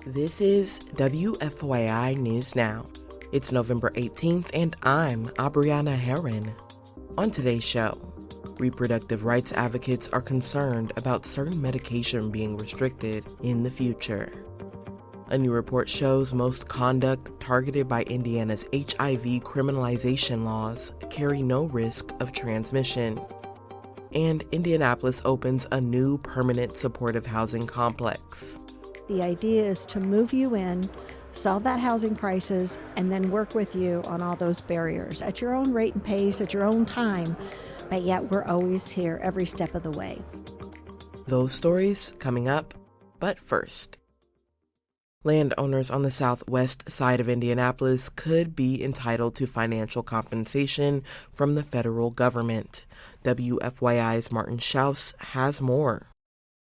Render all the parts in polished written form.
This is WFYI News Now. It's November 18th, and I'm Abriana Herron. On today's show, reproductive rights advocates are concerned about certain medication being restricted in the future. A new report shows most conduct targeted by Indiana's HIV criminalization laws carry no risk of transmission. And Indianapolis opens a new permanent supportive housing complex. The idea is to move you in, solve that housing crisis, and then work with you on all those barriers at your own rate and pace, at your own time, but yet we're always here every step of the way. Those stories coming up, but first. Landowners on the southwest side of Indianapolis could be entitled to financial compensation from the federal government. WFYI's Martin Schaus has more.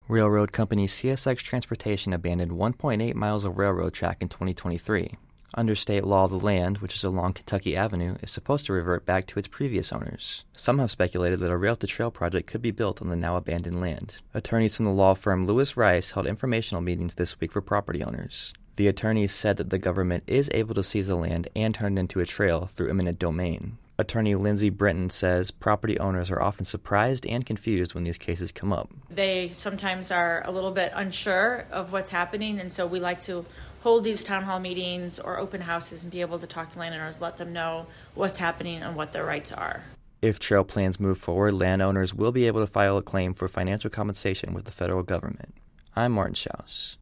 Railroad company CSX Transportation abandoned 1.8 miles of railroad track in 2023. Under state law, the land, which is along Kentucky Avenue, is supposed to revert back to its previous owners. Some have speculated that a rail-to-trail project could be built on the now abandoned land. Attorneys from the law firm Lewis Rice held informational meetings this week for property owners. The attorneys said that the government is able to seize the land and turn it into a trail through eminent domain. Attorney Lindsay Britton says property owners are often surprised and confused when these cases come up. They sometimes are a little bit unsure of what's happening, and so we like to hold these town hall meetings or open houses and be able to talk to landowners, let them know what's happening and what their rights are. If trail plans move forward, landowners will be able to file a claim for financial compensation with the federal government. I'm Martin Schaus.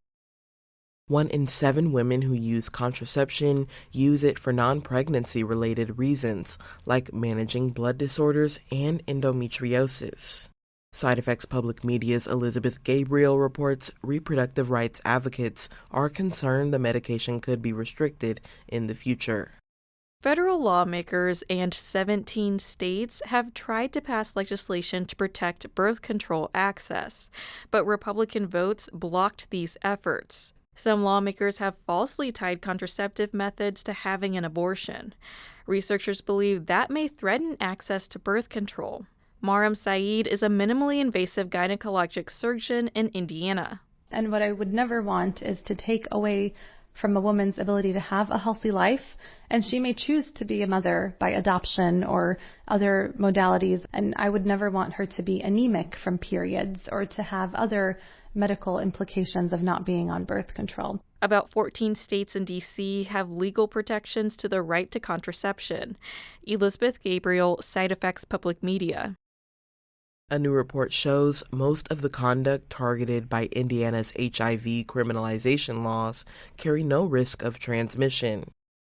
1 in 7 women who use contraception use it for non-pregnancy related reasons, like managing blood disorders and endometriosis. Side Effects Public Media's Elizabeth Gabriel reports reproductive rights advocates are concerned the medication could be restricted in the future. Federal lawmakers and 17 states have tried to pass legislation to protect birth control access, but Republican votes blocked these efforts. Some lawmakers have falsely tied contraceptive methods to having an abortion. Researchers believe that may threaten access to birth control. Maram Saeed is a minimally invasive gynecologic surgeon in Indiana. And what I would never want is to take away from a woman's ability to have a healthy life, and she may choose to be a mother by adoption or other modalities, and I would never want her to be anemic from periods or to have other medical implications of not being on birth control. About 14 states and D.C. have legal protections to the right to contraception. Elizabeth Gabriel, Side Effects Public Media. A new report shows most of the conduct targeted by Indiana's HIV criminalization laws carry no risk of transmission.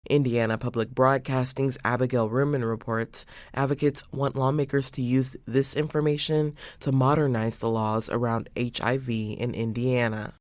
Indiana Public Broadcasting's Abigail Ruman reports advocates want lawmakers to use this information to modernize the laws around HIV in Indiana.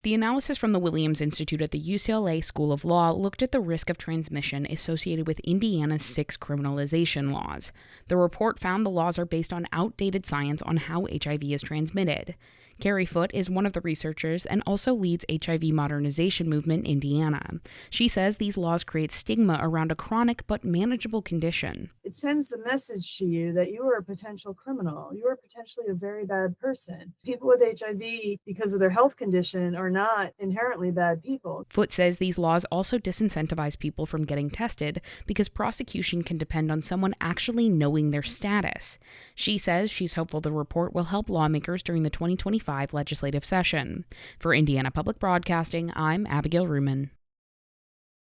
The analysis from the Williams Institute at the UCLA School of Law looked at the risk of transmission associated with Indiana's 6 criminalization laws. The report found the laws are based on outdated science on how HIV is transmitted. Carrie Foote is one of the researchers and also leads HIV modernization movement in Indiana. She says these laws create stigma around a chronic but manageable condition. It sends the message to you that you are a potential criminal. You are potentially a very bad person. People with HIV, because of their health condition, are not inherently bad people. Foote says these laws also disincentivize people from getting tested because prosecution can depend on someone actually knowing their status. She says she's hopeful the report will help lawmakers during the 2025 legislative session. For Indiana Public Broadcasting, I'm Abigail Ruman.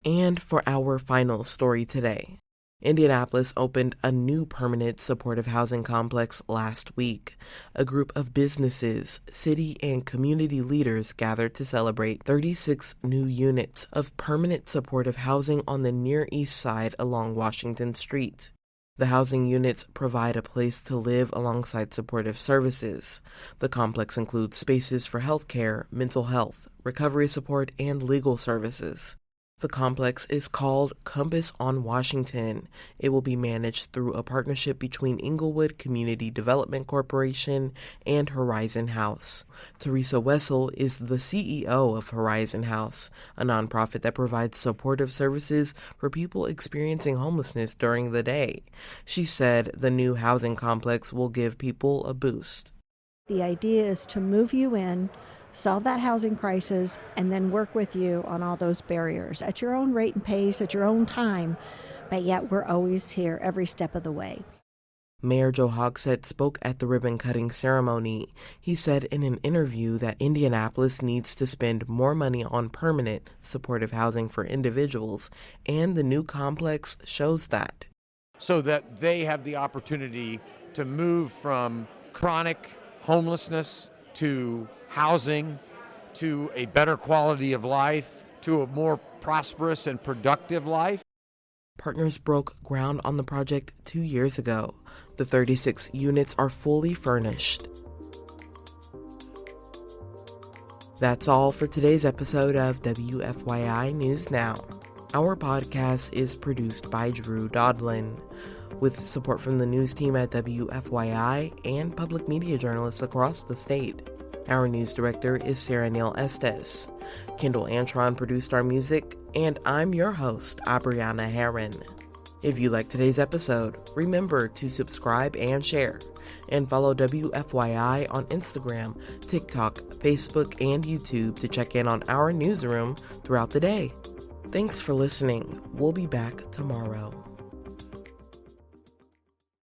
And for our final story today, Indianapolis opened a new permanent supportive housing complex last week. A group of businesses, city, and community leaders gathered to celebrate 36 new units of permanent supportive housing on the Near East Side along Washington Street. The housing units provide a place to live alongside supportive services. The complex includes spaces for healthcare, mental health, recovery support, and legal services. The complex is called Compass on Washington. It will be managed through a partnership between Inglewood Community Development Corporation and Horizon House. Teresa Wessel is the CEO of Horizon House, a nonprofit that provides supportive services for people experiencing homelessness during the day. She said the new housing complex will give people a boost. The idea is to move you in, solve that housing crisis, and then work with you on all those barriers at your own rate and pace, at your own time, but yet we're always here every step of the way. Mayor Joe Hogsett spoke at the ribbon-cutting ceremony. He said in an interview that Indianapolis needs to spend more money on permanent supportive housing for individuals, and the new complex shows that. So that they have the opportunity to move from chronic homelessness to housing, to a better quality of life, to a more prosperous and productive life. Partners broke ground on the project 2 years ago. The 36 units are fully furnished. That's all for today's episode of WFYI News Now. Our podcast is produced by Drew Daudelin, with support from the news team at WFYI and public media journalists across the state. Our news director is Sarah Neal-Estes. Kendall Antron produced our music, and I'm your host, Abriana Herron. If you like today's episode, remember to subscribe and share, and follow WFYI on Instagram, TikTok, Facebook, and YouTube to check in on our newsroom throughout the day. Thanks for listening. We'll be back tomorrow.